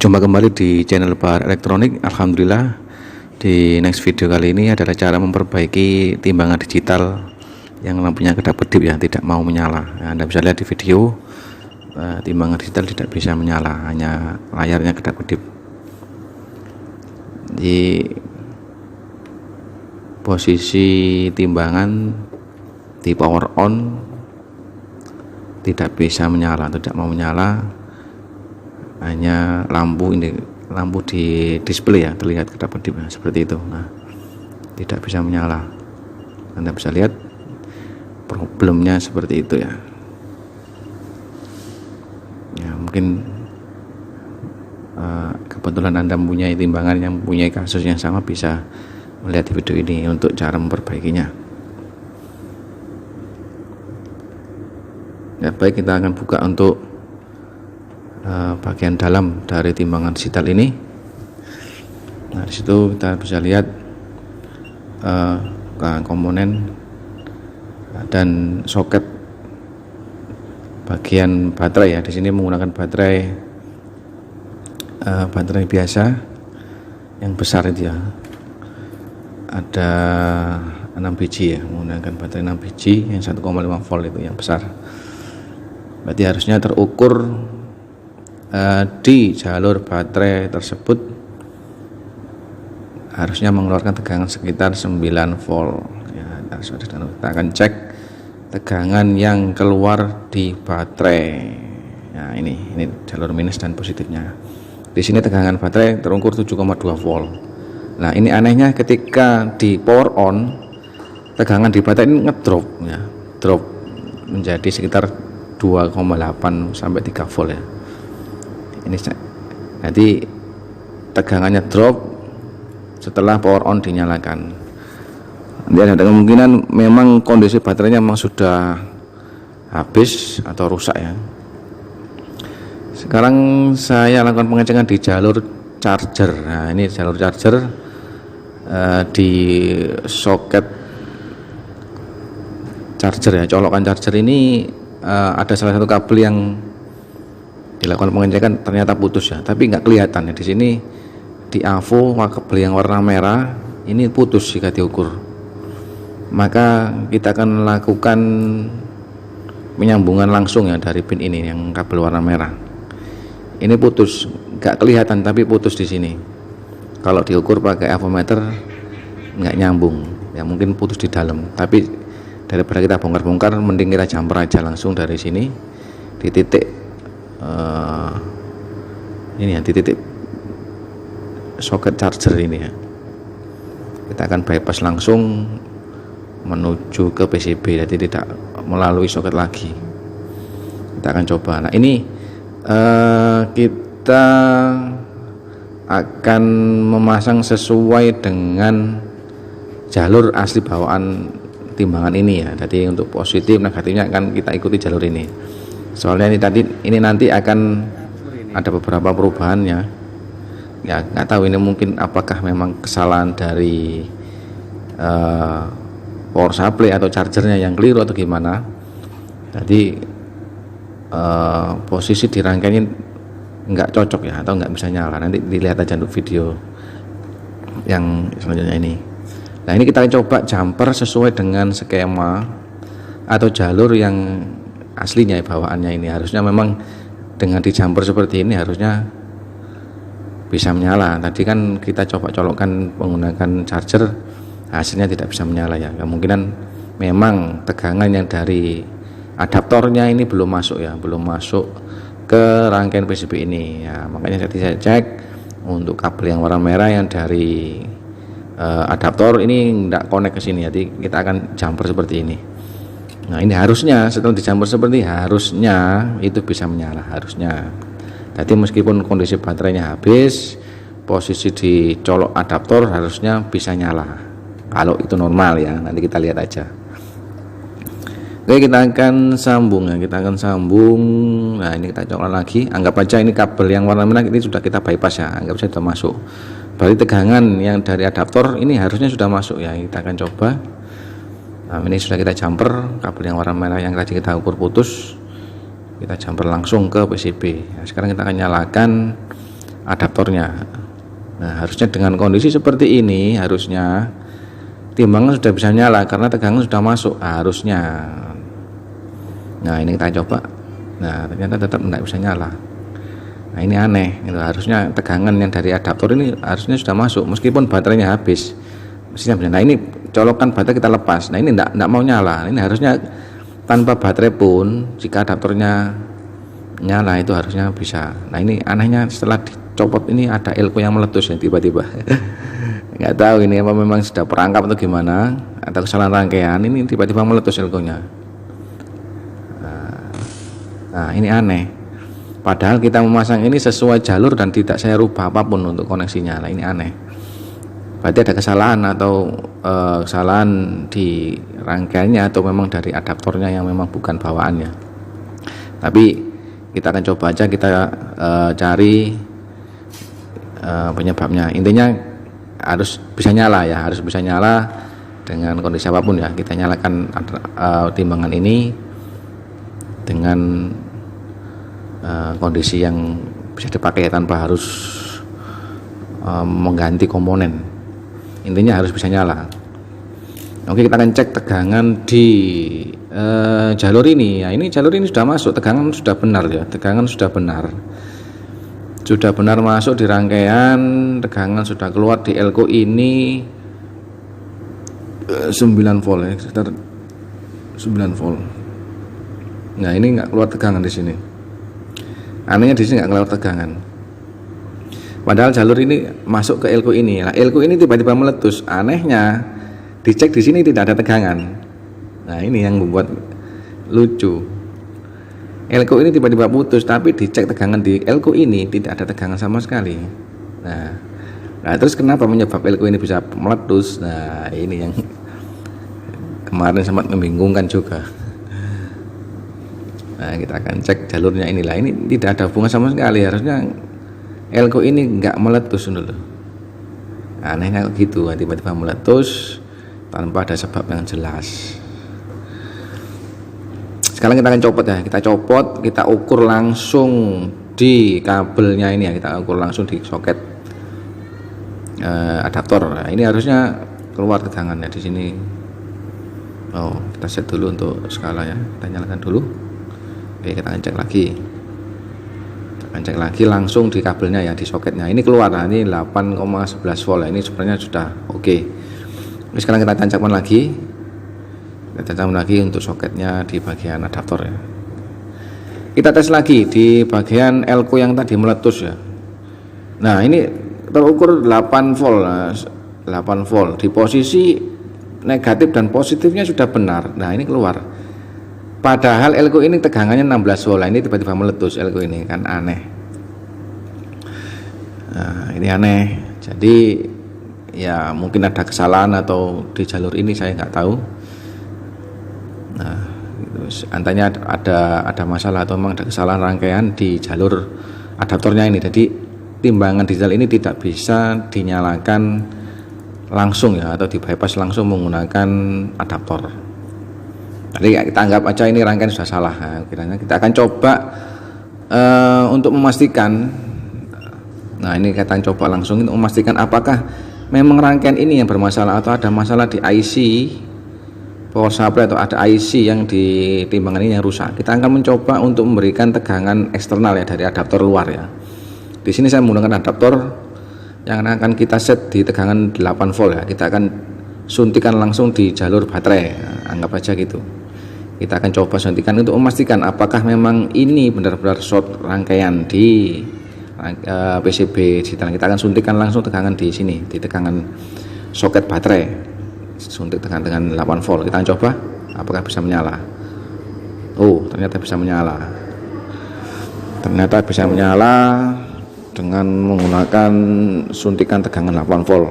Jumpa kembali di channel Bahar Elektronik. Alhamdulillah, di next video kali ini adalah cara memperbaiki timbangan digital yang lampunya kedap-kedip ya, tidak mau menyala. Anda bisa lihat di video, timbangan digital tidak bisa menyala, hanya layarnya kedap-kedip. Di posisi timbangan di power on tidak bisa menyala, tidak mau menyala, hanya lampu di display ya terlihat kedap-kedip seperti itu. Nah, tidak bisa menyala. Anda bisa lihat problemnya seperti itu ya. Ya mungkin kebetulan Anda mempunyai timbangan yang mempunyai kasus yang sama, bisa melihat di video ini untuk cara memperbaikinya. Ya baik, kita akan buka untuk bagian dalam dari timbangan digital ini. Nah, disitu kita bisa lihat komponen dan soket bagian baterai ya. Di sini menggunakan baterai biasa yang besar itu ya. Ada 6 biji ya, menggunakan baterai 6 biji yang 1,5 volt itu yang besar. Berarti harusnya terukur di jalur baterai tersebut harusnya mengeluarkan tegangan sekitar 9 volt ya. Kita akan cek tegangan yang keluar di baterai. Nah, ini jalur minus dan positifnya. Di sini tegangan baterai terukur 7,2 volt. Nah, ini anehnya ketika di power on, tegangan di baterai ini ngedrop ya, drop menjadi sekitar 2,8 sampai 3 volt ya. Ini jadi tegangannya drop setelah power on dinyalakan. Nanti ada kemungkinan memang kondisi baterainya memang sudah habis atau rusak ya. Sekarang saya lakukan pengecekan di jalur charger. Nah, ini jalur charger di soket charger ya, colokan charger ini ada salah satu kabel yang dilakukan pengecekan ternyata putus ya, tapi nggak kelihatan ya. Di sini di AVO kabel yang warna merah ini putus jika diukur, maka kita akan lakukan penyambungan langsung ya dari pin ini yang kabel warna merah. Ini putus, nggak kelihatan tapi putus di sini. Kalau diukur pakai avometer nggak nyambung ya, mungkin putus di dalam. Tapi daripada kita bongkar-bongkar, mending kita jumper aja langsung dari sini di titik ini ya, di titik soket charger ini ya. Kita akan bypass langsung menuju ke PCB, jadi tidak melalui soket lagi. Kita akan coba. Nah, ini kita akan memasang sesuai dengan jalur asli bawaan timbangan ini ya. Jadi untuk positif negatifnya akan kita ikuti jalur ini. Soalnya ini nanti akan ada beberapa perubahan ya. Ya nggak tahu ini mungkin apakah memang kesalahan dari power supply atau chargernya yang keliru atau gimana. Jadi posisi di rangkaiannya nggak cocok ya, atau nggak bisa nyala. Nanti dilihat aja untuk video yang selanjutnya ini. Nah, ini kita coba jumper sesuai dengan skema atau jalur yang aslinya bawaannya ini. Harusnya memang dengan di jumper seperti ini harusnya bisa menyala. Tadi kan kita coba colokkan menggunakan charger, hasilnya tidak bisa menyala ya. Kemungkinan memang tegangan yang dari adaptornya ini belum masuk ya, belum masuk ke rangkaian PCB ini ya. Makanya tadi saya cek untuk kabel yang warna merah yang dari adaptor ini tidak connect ke sini. Jadi kita akan jumper seperti ini. Nah, ini harusnya setelah dijumper seperti harusnya itu bisa menyala, harusnya. Jadi meskipun kondisi baterainya habis, posisi di colok adaptor harusnya bisa nyala. Kalau itu normal ya, nanti kita lihat aja. Oke, kita akan sambung ya, kita akan sambung. Nah, ini kita colok lagi. Anggap aja ini kabel yang warna merah ini sudah kita bypass ya, anggap saja sudah masuk. Berarti tegangan yang dari adaptor ini harusnya sudah masuk ya. Kita akan coba. Nah, ini sudah kita jumper kabel yang warna merah yang tadi kita ukur putus, kita jumper langsung ke PCB. Nah, sekarang kita akan nyalakan adaptornya. Nah, harusnya dengan kondisi seperti ini harusnya timbangan sudah bisa nyala karena tegangan sudah masuk harusnya. Nah, ini kita coba. Nah, ternyata tetap tidak bisa nyala. Nah, ini aneh. Itu harusnya tegangan yang dari adaptor ini harusnya sudah masuk meskipun baterainya habis. Nah, ini colokan baterai kita lepas. Nah, ini tidak mau nyala. Ini harusnya tanpa baterai pun jika adaptornya nyala itu harusnya bisa. Nah, ini anehnya setelah dicopot ini ada elko yang meletus ya tiba-tiba. Nggak tahu ini apa memang sudah perangkap atau gimana atau kesalahan rangkaian, ini tiba-tiba meletus elkonya. Nah, ini aneh. Padahal kita memasang ini sesuai jalur dan tidak saya rubah apapun untuk koneksinya. Nah, ini aneh. Berarti ada kesalahan atau kesalahan di rangkaiannya atau memang dari adaptornya yang memang bukan bawaannya. Tapi kita akan coba aja kita cari penyebabnya. Intinya harus bisa nyala ya, harus bisa nyala dengan kondisi apapun ya. Kita nyalakan timbangan ini dengan kondisi yang bisa dipakai tanpa harus mengganti komponen. Intinya harus bisa nyala. Oke, kita akan cek tegangan di jalur ini. Ya, ini jalur ini sudah masuk, tegangan sudah benar ya, tegangan sudah benar. Sudah benar masuk di rangkaian, tegangan sudah keluar di elko ini 9 volt ya, sekitar 9 volt. Nah, ini nggak keluar tegangan di sini. Anehnya di sini nggak keluar tegangan. Padahal jalur ini masuk ke elko ini. Nah, elko ini tiba-tiba meletus. Anehnya dicek di sini tidak ada tegangan. Nah, ini yang membuat lucu. Elko ini tiba-tiba putus, tapi dicek tegangan di elko ini tidak ada tegangan sama sekali. Nah, terus kenapa menyebab elko ini bisa meletus? Nah, ini yang kemarin sempat membingungkan juga. Nah, kita akan cek jalurnya inilah. Ini tidak ada hubungan sama sekali. Harusnya elko ini nggak meletus dulu. Anehnya gitu, tiba-tiba meletus tanpa ada sebab yang jelas. Sekarang kita akan copot ya, kita copot, kita ukur langsung di kabelnya ini ya, kita ukur langsung di soket adaptor. Nah, ini harusnya keluar tegangannya di sini. Oh, kita set dulu untuk skala ya, kita nyalakan dulu. Oke, kita akan cek lagi. Kita akan cek lagi langsung di kabelnya ya, di soketnya. Ini keluar, nah, ini 8,11 volt ya, ini sebenarnya sudah oke. Ini sekarang kita tancapkan lagi. Kita tancapkan lagi untuk soketnya di bagian adaptor ya. Kita tes lagi di bagian elko yang tadi meletus ya. Nah, ini terukur 8 volt. Nah, 8 volt di posisi negatif dan positifnya sudah benar. Nah, ini keluar. Padahal elko ini tegangannya 16 volt. Nah, ini tiba-tiba meletus elko ini, kan aneh. Nah, ini aneh. Jadi ya mungkin ada kesalahan atau di jalur ini saya nggak tahu. Nah, antanya ada masalah atau memang ada kesalahan rangkaian di jalur adaptornya ini. Jadi timbangan diesel ini tidak bisa dinyalakan langsung ya, atau di bypass langsung menggunakan adaptor. Jadi kita anggap aja ini rangkaian sudah salah. Nah, kita akan coba untuk memastikan. Nah, ini kita coba langsung untuk memastikan apakah memang rangkaian ini yang bermasalah atau ada masalah di IC power supply atau ada IC yang di timbangan ini yang rusak. Kita akan mencoba untuk memberikan tegangan eksternal ya dari adaptor luar ya. Di sini saya menggunakan adaptor yang akan kita set di tegangan 8 volt ya. Kita akan suntikan langsung di jalur baterai. Nah, anggap aja gitu. Kita akan coba suntikan untuk memastikan apakah memang ini benar-benar short rangkaian di PCB digital. Kita akan suntikan langsung tegangan di sini, di tegangan soket baterai. Suntik dengan 8 volt. Kita coba apakah bisa menyala. Oh, ternyata bisa menyala. Ternyata bisa menyala dengan menggunakan suntikan tegangan 8 volt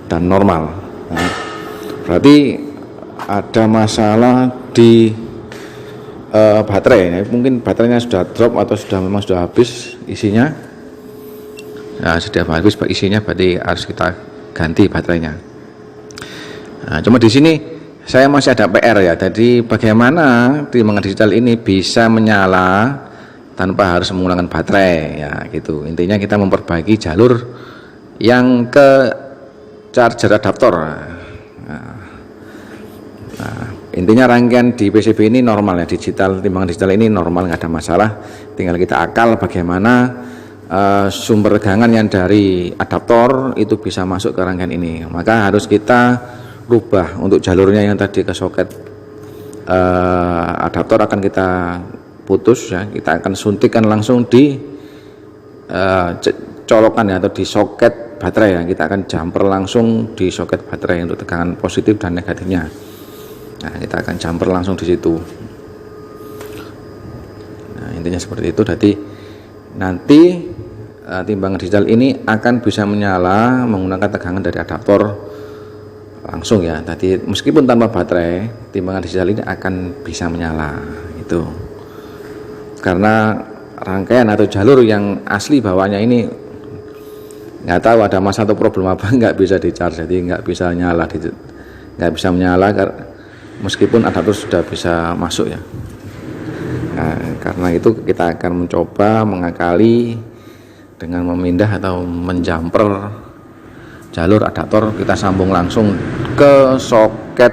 dan normal. Nah, berarti ada masalah di baterai. Mungkin baterainya sudah drop atau memang sudah habis isinya. Nah, sudah habis isinya, berarti harus kita ganti baterainya. Nah, cuma di sini saya masih ada PR ya. Jadi bagaimana timbangan digital ini bisa menyala tanpa harus menggunakan baterai ya gitu. Intinya kita memperbaiki jalur yang ke charger adaptor. Intinya rangkaian di PCB ini normal ya, timbangan digital ini normal, nggak ada masalah. Tinggal kita akal bagaimana sumber tegangan yang dari adaptor itu bisa masuk ke rangkaian ini. Maka harus kita rubah untuk jalurnya yang tadi ke soket adaptor akan kita putus ya, kita akan suntikan langsung di colokan ya, atau di soket baterai ya. Kita akan jumper langsung di soket baterai untuk tegangan positif dan negatifnya. Nah, kita akan jumper langsung di situ. Nah, intinya seperti itu. Jadi nanti timbangan digital ini akan bisa menyala menggunakan tegangan dari adaptor langsung ya. Tadi meskipun tanpa baterai, timbangan digital ini akan bisa menyala itu. Karena rangkaian atau jalur yang asli bawahnya ini nggak tahu ada masalah atau problem apa, nggak bisa di-charge, jadi nggak bisa menyala meskipun adaptor sudah bisa masuk ya. Nah, karena itu kita akan mencoba mengakali dengan memindah atau menjumper jalur adaptor, kita sambung langsung ke soket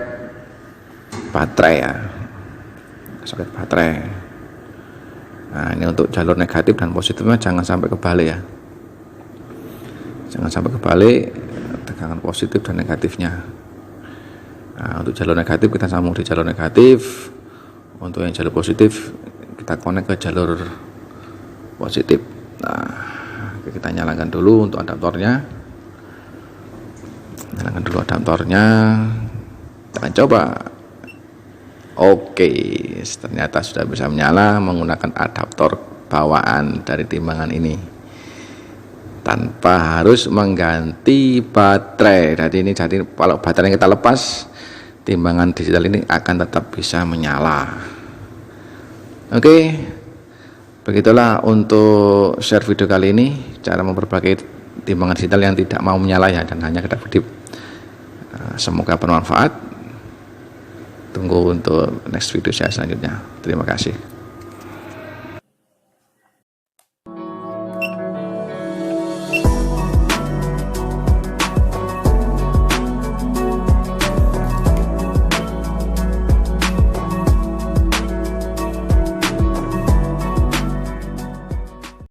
baterai ya, soket baterai. Nah, ini untuk jalur negatif dan positifnya jangan sampai kebalik ya, jangan sampai kebalik tegangan positif dan negatifnya. Nah, untuk jalur negatif kita sambung di jalur negatif, untuk yang jalur positif kita connect ke jalur positif. Nah, kita nyalakan dulu untuk adaptornya, nyalakan dulu adaptornya, kita coba. Oke, ternyata sudah bisa menyala menggunakan adaptor bawaan dari timbangan ini tanpa harus mengganti baterai. Jadi kalau baterai kita lepas, timbangan digital ini akan tetap bisa menyala. Oke, begitulah untuk share video kali ini, cara memperbaiki timbangan digital yang tidak mau menyala ya, dan hanya kedap-kedip. Semoga bermanfaat. Tunggu untuk next video saya selanjutnya. Terima kasih.